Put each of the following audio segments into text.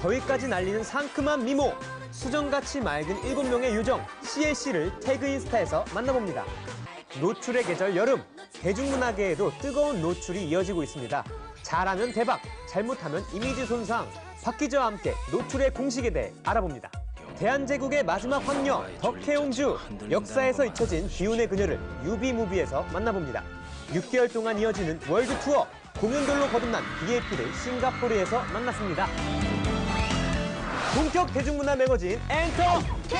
더위까지 날리는 상큼한 미모, 수정같이 맑은 7명의 요정 CLC를 태그 인스타에서 만나봅니다. 노출의 계절 여름, 대중문화계에도 뜨거운 노출이 이어지고 있습니다. 잘하면 대박, 잘못하면 이미지 손상, 박 기자와 함께 노출의 공식에 대해 알아봅니다. 대한제국의 마지막 황녀 덕혜옹주, 역사에서 잊혀진 비운의 그녀를 유비무비에서 만나봅니다. 6개월 동안 이어지는 월드 투어, 공연들로 거듭난 BAP를 싱가포르에서 만났습니다. 본격 대중문화 매거진 엔터케이!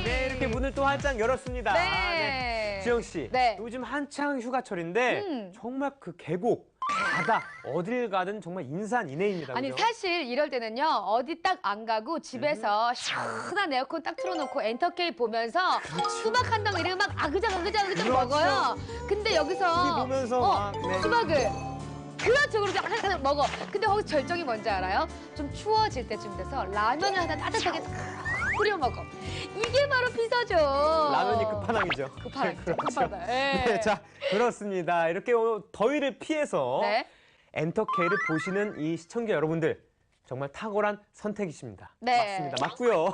네, 이렇게 문을 또 활짝 열었습니다. 네. 지영 씨, 네. 요즘 한창 휴가철인데 정말 그 계곡, 바다, 어딜 가든 정말 인산인해입니다. 아니 그죠? 사실 이럴 때는요 어디 딱 안 가고 집에서 시원한 에어컨 딱 틀어놓고 엔터케이 보면서 수박 한 덩이를 막 아그작아그작 그렇죠. 먹어요. 근데 여기서 TV 보면서 막, 네. 수박을 그렇죠 그렇죠 하나 먹어. 근데 거기서 절정이 뭔지 알아요? 좀 추워질 때쯤 돼서 라면을 하나 따뜻하게 끓여 먹어. 이게 바로 비서죠. 라면이 끝판왕이죠. 끝판왕, 그렇죠. 끝판왕. 네. 네, 자, 그렇습니다. 이렇게 더위를 피해서 네. 엔터케이를 보시는 이 시청자 여러분들 정말 탁월한 선택이십니다. 네. 맞습니다. 맞고요.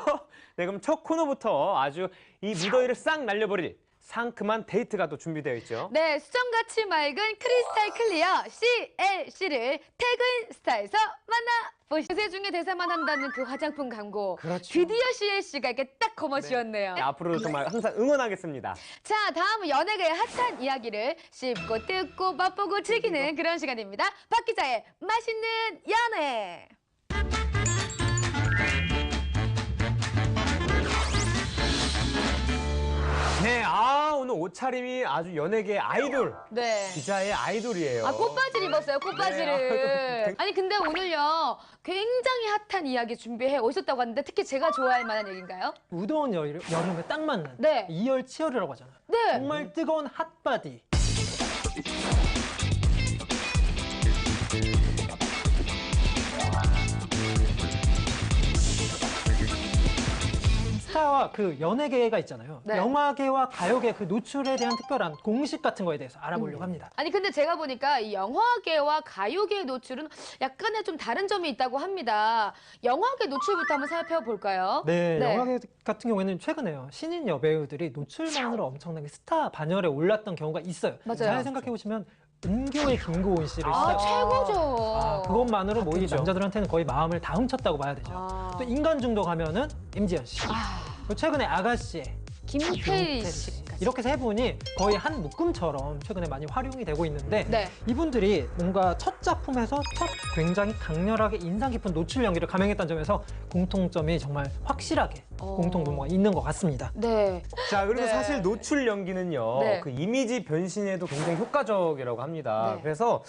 네, 그럼 첫 코너부터 아주 이 무더위를 싹 날려버릴 상큼한 데이트가 또 준비되어 있죠. 네, 수정같이 맑은 크리스탈 클리어 CLC를 태그인스타에서 만나보시죠. 대세 중에 대사만 한다는 그 화장품 광고. 그렇죠. 드디어 CLC가 이렇게 딱 거머쥐었네요. 네, 앞으로도 정말 항상 응원하겠습니다. 자, 다음은 연예계의 핫한 이야기를 씹고 뜯고 맛보고 즐기는 그런 시간입니다. 박 기자의 맛있는 연애. 네, 오늘 옷차림이 아주 연예계 아이돌, 네. 기자의 아이돌이에요. 아, 꽃바지를 입었어요, 꽃바지를. 네. 아니, 근데 오늘요, 굉장히 핫한 이야기 준비해 오셨다고 하는데, 특히 제가 좋아할 만한 얘기인가요? 무더운 여름에 딱 맞는 네. 이열치열이라고 하잖아요. 네. 정말 뜨거운 핫바디. 스타와 그 연예계가 있잖아요. 네. 영화계와 가요계 그 노출에 대한 특별한 공식 같은 거에 대해서 알아보려고 합니다. 아니 근데 제가 보니까 이 영화계와 가요계의 노출은 약간의 좀 다른 점이 있다고 합니다. 영화계 노출부터 한번 살펴볼까요? 네, 영화계 같은 경우에는 최근에요. 신인 여배우들이 노출만으로 엄청나게 스타 반열에 올랐던 경우가 있어요. 맞아요. 잘 생각해 보시면 은교의 김고은 씨를 아, 시작. 최고죠. 그것만으로 뭐 이 그렇죠. 남자들한테는 거의 마음을 다 훔쳤다고 봐야 되죠. 아. 또 인간 중독 하면은 임지연 씨. 그리고 최근에 아가씨의 김태리 씨. 이렇게 세 분이 거의 한 묶음처럼 최근에 많이 활용이 되고 있는데 네. 이분들이 뭔가 첫 작품에서 첫 굉장히 강렬하게 인상 깊은 노출 연기를 감행했다는 점에서 공통점이 정말 확실하게 공통분모가 있는 것 같습니다. 네. 자, 그리고 네. 사실 노출 연기는요, 네. 그 이미지 변신에도 굉장히 효과적이라고 합니다. 네. 그래서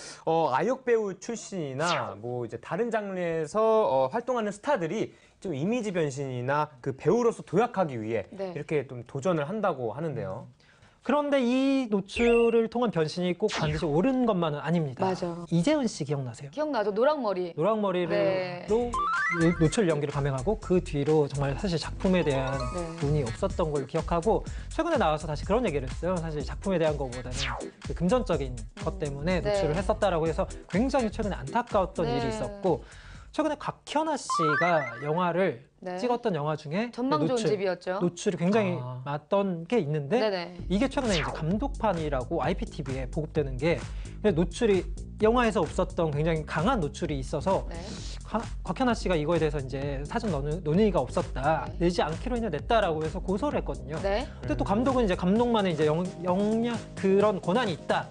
아역 배우 출신이나 뭐 이제 다른 장르에서 활동하는 스타들이 좀 이미지 변신이나 그 배우로서 도약하기 위해 네. 이렇게 좀 도전을 한다고 하는데요. 그런데 이 노출을 통한 변신이 꼭 반드시 옳은 것만은 아닙니다. 맞아. 이재은 씨 기억나세요? 기억나죠? 노랑머리. 노랑머리로 네. 노출 연기를 감행하고 그 뒤로 정말 사실 작품에 대한 네. 운이 없었던 걸로 기억하고 최근에 나와서 다시 그런 얘기를 했어요. 사실 작품에 대한 것보다는 그 금전적인 것 때문에 네. 노출을 했었다고 해서 굉장히 최근에 안타까웠던 네. 일이 있었고 최근에 곽현아 씨가 영화를 네. 찍었던 영화 중에 전망 좋은 집이었죠. 노출이 굉장히 많았던 게 있는데 네네. 이게 최근에 이제 감독판이라고 IPTV에 보급되는 게 노출이 영화에서 없었던 굉장히 강한 노출이 있어서 네. 곽현아 씨가 이거에 대해서 이제 사전 논의가 없었다, 네. 내지 않기로 했는데 냈다라고 해서 고소를 했거든요. 네. 근데 또 감독은 이제 감독만의 이제 영향 그런 권한이 있다.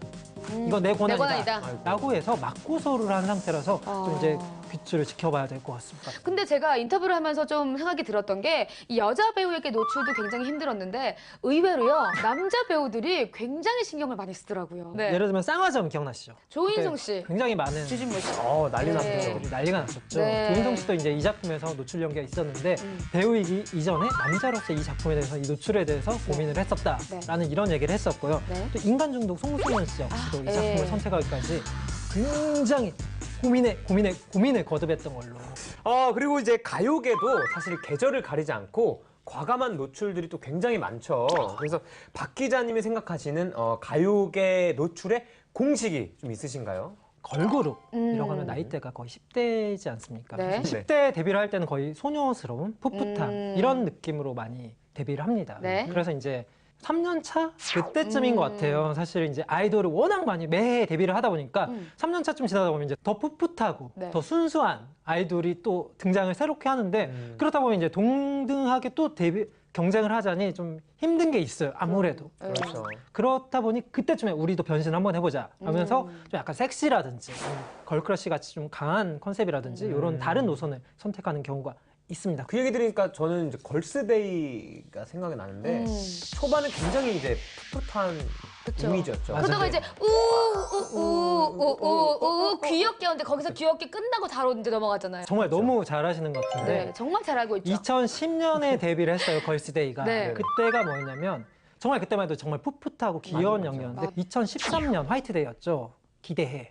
이건 내 권한이다. 라고 해서 맞고소를 한 상태라서 좀 이제 규칙을 지켜봐야 될 것 같습니다. 근데 제가 인터뷰를 하면서 좀 생각이 들었던 게 이 여자 배우에게 노출도 굉장히 힘들었는데 의외로요 남자 배우들이 굉장히 신경을 많이 쓰더라고요. 네. 예를 들면 쌍화점 기억나시죠? 조인성 그때 씨, 굉장히 많은 주진모 씨. 난리 네. 났죠. 난리가 났었죠. 네. 조인성 씨도 이제 이 작품에서 노출 연기가 있었는데 배우이기 이전에 남자로서 이 작품에 대해서 이 노출에 대해서 고민을 했었다라는 이런 얘기를 했었고요. 네. 또 인간 중독 송승헌 씨 역시도 이 작품을 네. 선택하기까지 굉장히 고민을 거듭했던 걸로. 그리고 이제 가요계도 사실 계절을 가리지 않고 과감한 노출들이 또 굉장히 많죠. 그래서 박 기자님이 생각하시는 가요계 노출의 공식이 좀 있으신가요? 걸그룹이라고 하면 나이대가 거의 10대이지 않습니까? 네. 10대 데뷔를 할 때는 거의 소녀스러운 풋풋한 이런 느낌으로 많이 데뷔를 합니다. 네. 그래서 이제 3년 차 그때쯤인 것 같아요. 사실 이제 아이돌을 워낙 많이 매해 데뷔를 하다 보니까 3년 차쯤 지나다 보면 이제 더 풋풋하고 네. 더 순수한 아이돌이 또 등장을 새롭게 하는데 그렇다 보면 이제 동등하게 또 데뷔 경쟁을 하자니 좀 힘든 게 있어요. 아무래도. 그렇죠. 그렇다 보니 그때쯤에 우리도 변신 한번 해보자 하면서 좀 약간 섹시라든지 걸크러쉬 같이 좀 강한 컨셉이라든지 이런 다른 노선을 선택하는 경우가 있습니다. 그 얘기 들으니까 저는 이제 걸스데이가 생각이 나는데 초반에 굉장히 이제 풋풋한 그쵸. 이미지였죠. 맞아요. 그러다가 이제 우우우우우우 귀엽게 하는데 거기서 귀엽게 끝나고 바로 이제 넘어가잖아요. 정말 너무 잘하시는 것 같은데 네, 정말 잘 알고 있죠. 2010년에 데뷔를 했어요. 걸스데이가. 네. 그때가 뭐였냐면 정말 그때만 해도 정말 풋풋하고 귀여운 맞아. 영역인데 2013년 화이트데이였죠. 기대해.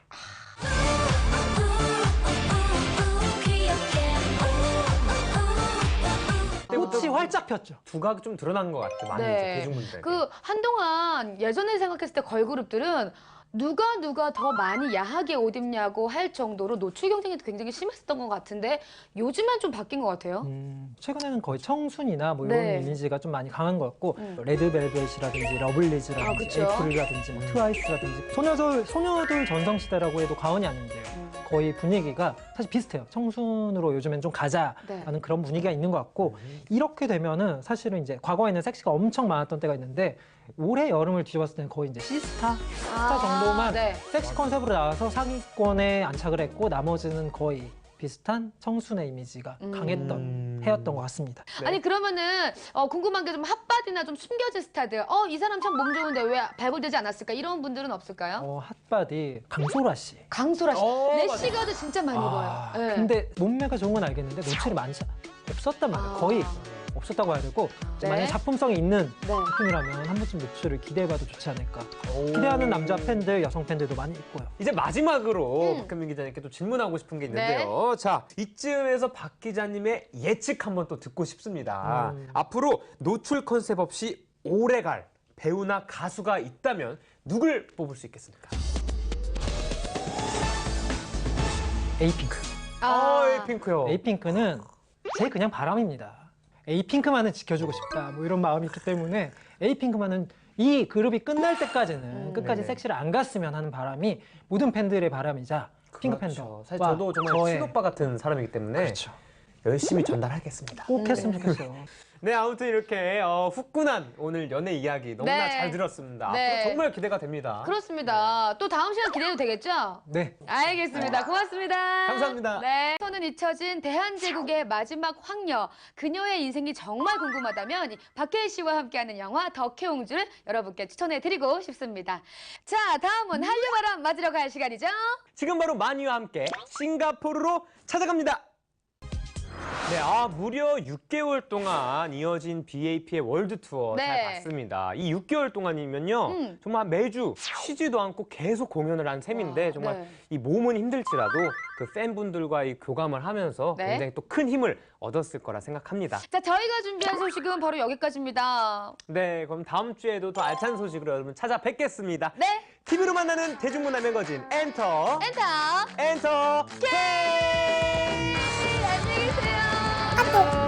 꽃이 활짝 폈죠. 두각이 좀 드러난 것 같아요. 많이 네. 이제 대중분들. 그 한동안 예전에 생각했을 때 걸그룹들은 누가 더 많이 야하게 옷 입냐고 할 정도로 노출 경쟁이 굉장히 심했었던 것 같은데 요즘엔 좀 바뀐 것 같아요. 최근에는 거의 청순이나 뭐 이런 네. 이미지가 좀 많이 강한 것 같고 레드벨벳이라든지 러블리즈라든지 아, 그쵸. 에이프릴이라든지 뭐 트와이스라든지 소녀들 전성시대라고 해도 과언이 아닌데요. 거의 분위기가 사실 비슷해요. 청순으로 요즘엔 좀 가자라는 네. 그런 분위기가 있는 것 같고 이렇게 되면은 사실은 이제 과거에는 섹시가 엄청 많았던 때가 있는데 올해 여름을 뒤져봤을 때는 거의 이제 스타 정도만 네. 섹시 컨셉으로 나와서 상위권에 안착을 했고 나머지는 거의 비슷한 청순의 이미지가 강했던 해였던 것 같습니다. 네. 아니 그러면은 궁금한 게 좀 핫바디나 좀 숨겨진 스타들 이 사람 참 몸 좋은데 왜 발굴되지 않았을까 이런 분들은 없을까요? 핫바디 강소라 씨. 강소라 씨, 맞아. 래시가드 진짜 많이 입어요. 네. 근데 몸매가 좋은 건 알겠는데 노출이 없었단 말이에요. 거의 없었다고 해야 되고 네. 만약 작품성이 있는 네. 작품이라면 한 번쯤 노출을 기대해봐도 좋지 않을까. 오. 기대하는 남자 팬들, 여성 팬들도 많이 있고요. 이제 마지막으로 박현민 기자님께 또 질문하고 싶은 게 있는데요. 자, 이쯤에서 박 기자님의 예측 한번 또 듣고 싶습니다. 앞으로 노출 컨셉 없이 오래갈 배우나 가수가 있다면 누굴 뽑을 수 있겠습니까? 에이핑크. 에이핑크요. 에이핑크는 제 그냥 바람입니다. 에이핑크만은 지켜주고 싶다. 뭐 이런 마음이 있기 때문에 에이핑크만은 이 그룹이 끝날 때까지는 끝까지 네네. 섹시를 안 갔으면 하는 바람이 모든 팬들의 바람이자 핑크 팬더. 그렇죠. 사실 저도 정말 친오빠 같은 사람이기 때문에 그렇죠. 열심히 전달하겠습니다. 꼭 했으면 좋겠어요. 네, 아무튼 이렇게 후끈한 오늘 연애 이야기 너무나 네. 잘 들었습니다. 네. 앞으로 정말 기대가 됩니다. 그렇습니다. 또 다음 시간 기대해도 되겠죠? 네. 알겠습니다. 고맙습니다. 감사합니다. 네. 저는 잊혀진 대한제국의 마지막 황녀. 그녀의 인생이 정말 궁금하다면 이 박해일 씨와 함께하는 영화 덕혜옹주를 여러분께 추천해드리고 싶습니다. 자, 다음은 한류바람 맞으러 갈 시간이죠. 지금 바로 마니와 함께 싱가포르로 찾아갑니다. 네, 무려 6개월 동안 이어진 BAP의 월드 투어 네. 잘 봤습니다. 이 6개월 동안이면요, 정말 매주 쉬지도 않고 계속 공연을 한 셈인데 와, 정말 네. 이 몸은 힘들지라도 그 팬분들과의 교감을 하면서 네. 굉장히 또 큰 힘을 얻었을 거라 생각합니다. 자, 저희가 준비한 소식은 바로 여기까지입니다. 네, 그럼 다음 주에도 더 알찬 소식으로 여러분 찾아뵙겠습니다. 네, TV로 만나는 대중문화 매거진 엔터 엔터 엔터 K! 안녕히 계세요. 아, 또.